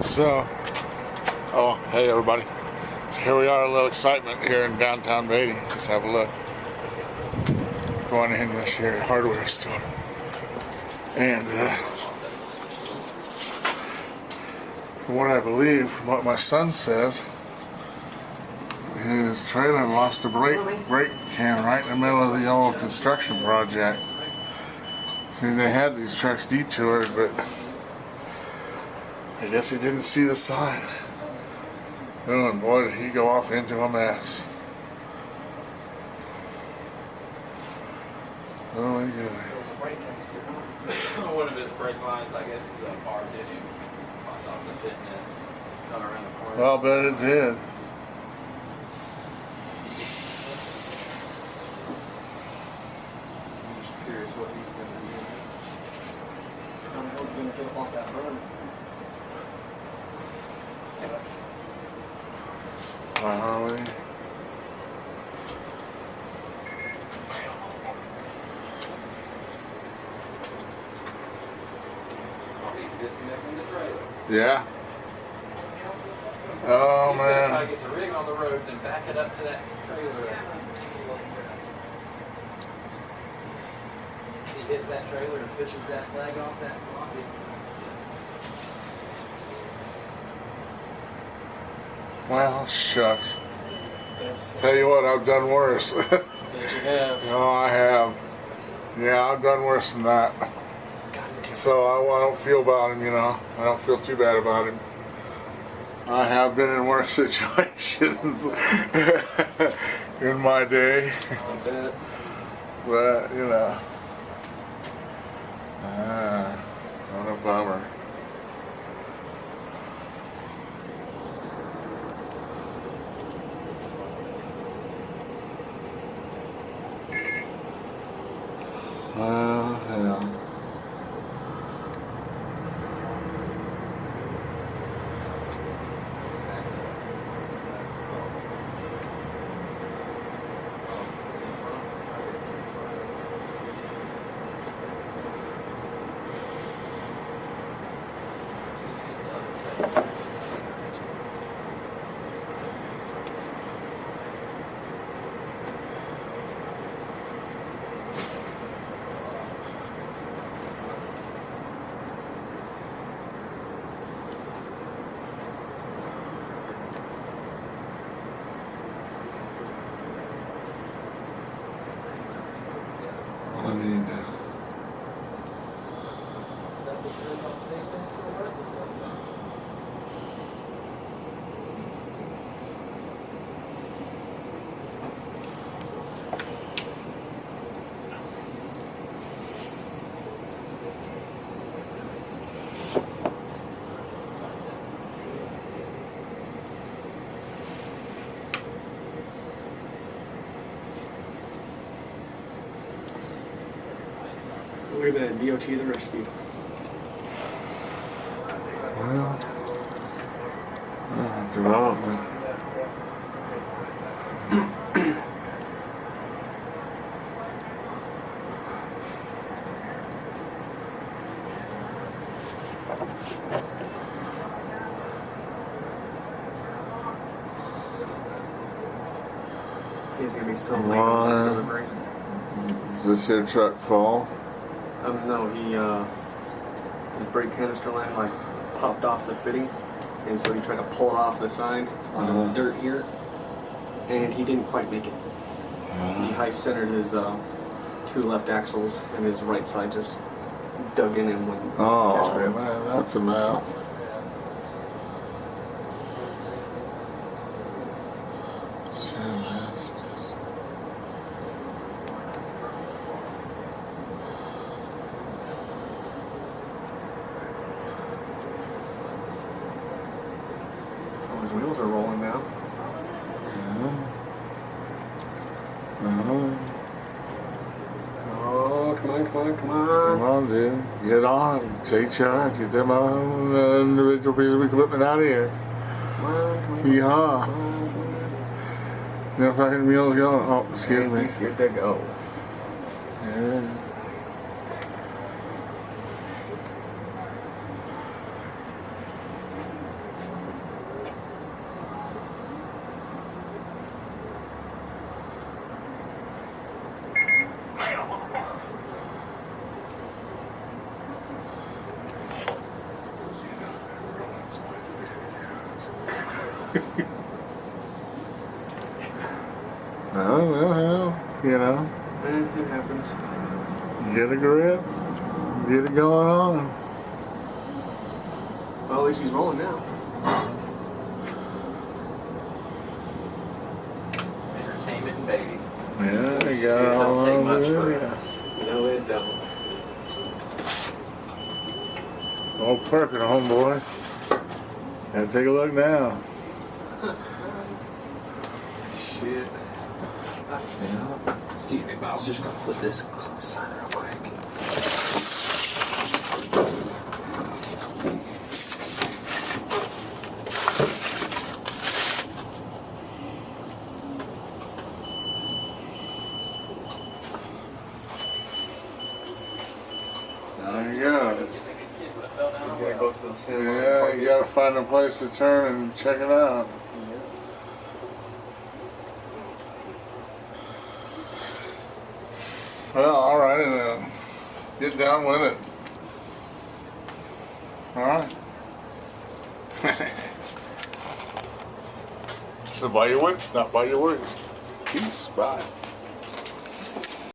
So, oh, hey everybody. So here we are, a little excitement here in downtown Beatty. Let's have a look. Going in this here hardware store. And from what I believe, from what my son says, his trailer lost a brake can right in the middle of the old construction project. See, they had these trucks detoured, but I guess he didn't see the sign. Oh, and boy, did he go off into a mess. Oh my God. One of his brake lines, I guess, the car did him. Popped off the fitness. It's coming around the corner. Well, I bet it did. I'm just curious what he's going to do. How the hell's he going to get up off that road? Sucks. Harley. He's disconnecting the trailer. Yeah. Oh He's gonna try to man. get the rig on the road, then back it up to that trailer. He hits that trailer and pisses that flag off that block. Well, shucks. That's Tell you what, I've done worse. that you have. No, I have. Yeah, I've done worse than that. So I don't feel about him, you know. I don't feel too bad about him. I have been in worse situations in my day. I bet. But, you know. What a bummer. Yeah. I mean, Look at that DOT the rescue. well, development. He's gonna be so late on this delivery. Is this here truck full? No, his brake canister line like popped off the fitting, and so he tried to pull it off the side on his dirt here, and he didn't quite make it. He high centered his two left axles, and his right side just dug in and went catch Oh grip. man, that's a mess. Oh, his wheels are rolling now. Oh, come on, come on, come on. Come on, dude. Get on. Take charge. Get them individual pieces of equipment out of here. Come on, come on. Yeehaw. Come on. No fucking mules going. Oh, excuse me. He's good to go. Yeah. you know. It happens. Get a grip. Get it going on. Well, at least he's rolling now. Entertainment and baby. Yeah, you got it Don't all take on much for video. us. No, it don't. All perfect, homeboy. Gotta take a look now. Shit. Excuse me, but I was just gonna flip this close sign real quick. There you go. He's gonna go to the San Juan Yeah, Park. you gotta find a place to turn and check it out. Well, alright then. Get down with it. Alright. So by your wits, not by your words. Peace. Bye.